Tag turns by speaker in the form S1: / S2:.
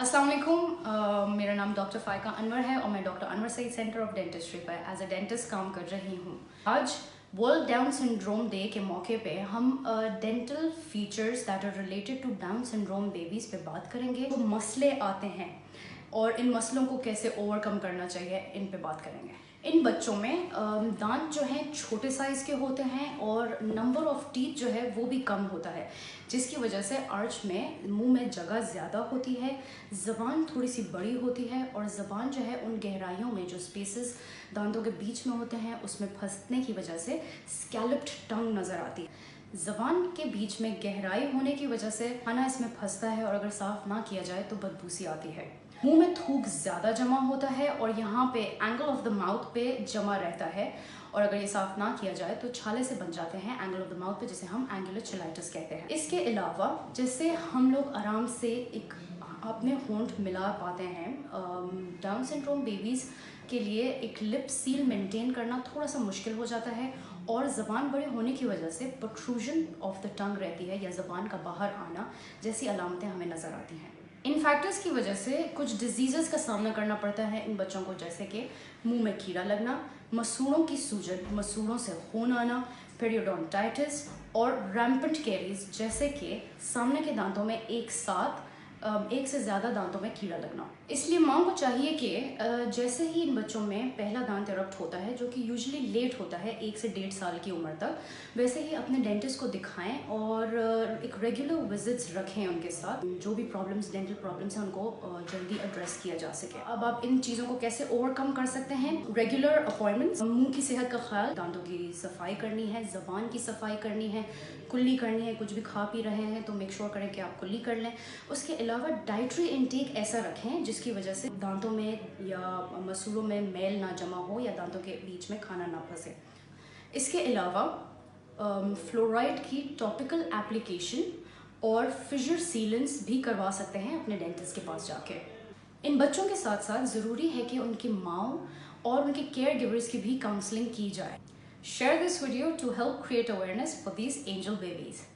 S1: अस्सलाम वालेकुम, मेरा नाम डॉक्टर फ़ाइका अनवर है और मैं doctor Anwar Saeed centre of dentistry पर एज अ डेंटिस्ट काम कर रही हूँ। आज वर्ल्ड डाउन सिंड्रोम डे के मौके पे हम dental features that are related to Down syndrome babies पे बात करेंगे। तो मसले आते हैं और इन मसलों को कैसे ओवरकम करना चाहिए, इन पे बात करेंगे। इन बच्चों में दांत जो हैं छोटे साइज़ के होते हैं और नंबर ऑफ टीथ जो है वो भी कम होता है, जिसकी वजह से आर्च में मुंह में जगह ज़्यादा होती है, ज़बान थोड़ी सी बड़ी होती है और ज़बान जो है उन गहराइयों में जो स्पेसेस दांतों के बीच में होते हैं उसमें फंसने की वजह से स्कैल्प्ड टंग नज़र आती है। ज़बान के बीच में गहराई होने की वजह से खाना इसमें फंसता है और अगर साफ़ ना किया जाए तो बदबू सी आती है। मुंह में थूक ज़्यादा जमा होता है और यहाँ पे एंगल ऑफ द माउथ पे जमा रहता है और अगर ये साफ़ ना किया जाए तो छाले से बन जाते हैं एंगल ऑफ द माउथ पे, जिसे हम एंगुलर चिलाइटिस कहते हैं। इसके अलावा जैसे हम लोग आराम से एक अपने होंठ मिला पाते हैं, डाउन सिंड्रोम बेबीज़ के लिए एक लिप सील मेंटेन करना थोड़ा सा मुश्किल हो जाता है और ज़बान बड़े होने की वजह से प्रोट्रूजन ऑफ द टंग रहती है या ज़बान का बाहर आना जैसी अलामतें हमें नज़र आती हैं। इन फैक्टर्स की वजह से कुछ डिजीज़ का सामना करना पड़ता है इन बच्चों को, जैसे कि मुंह में कीड़ा लगना, मसूड़ों की सूजन, मसूड़ों से खून आना, पेरियोडोंटाइटिस और रैम्पेंट कैरीज, जैसे कि सामने के दांतों में एक साथ एक से ज़्यादा दांतों में कीड़ा लगना। इसलिए माँ को चाहिए कि जैसे ही इन बच्चों में पहला दांत इरप्ट होता है, जो कि यूजुअली लेट होता है 1 से 1.5 साल की उम्र तक, वैसे ही अपने डेंटिस्ट को दिखाएं और एक रेगुलर विजिट्स रखें उनके साथ। जो भी प्रॉब्लम्स, डेंटल प्रॉब्लम्स हैं, उनको जल्दी एड्रेस किया जा सके। अब आप इन चीज़ों को कैसे ओवरकम कर सकते हैं? रेगुलर अपॉइंटमेंट्स, मुँह की सेहत का ख्याल, दांतों की सफाई करनी है, ज़बान की सफाई करनी है, कुल्ली करनी है। कुछ भी खा पी रहे हैं तो मेक श्योर करें कि आप कुल्ली कर लें। उसके अलावा डाइटरी इनटेक ऐसा रखें जिसकी वजह से दांतों में या मसूड़ों में मैल ना जमा हो या दांतों के बीच में खाना ना फंसे। इसके अलावा फ्लोराइड की टॉपिकल एप्लीकेशन और फिशर सीलेंट्स भी करवा सकते हैं अपने डेंटिस्ट के पास जाके। इन बच्चों के साथ साथ ज़रूरी है कि उनकी माँ और उनके केयर गिवर्स की भी काउंसलिंग की जाए। Share this video to help create awareness for these angel babies.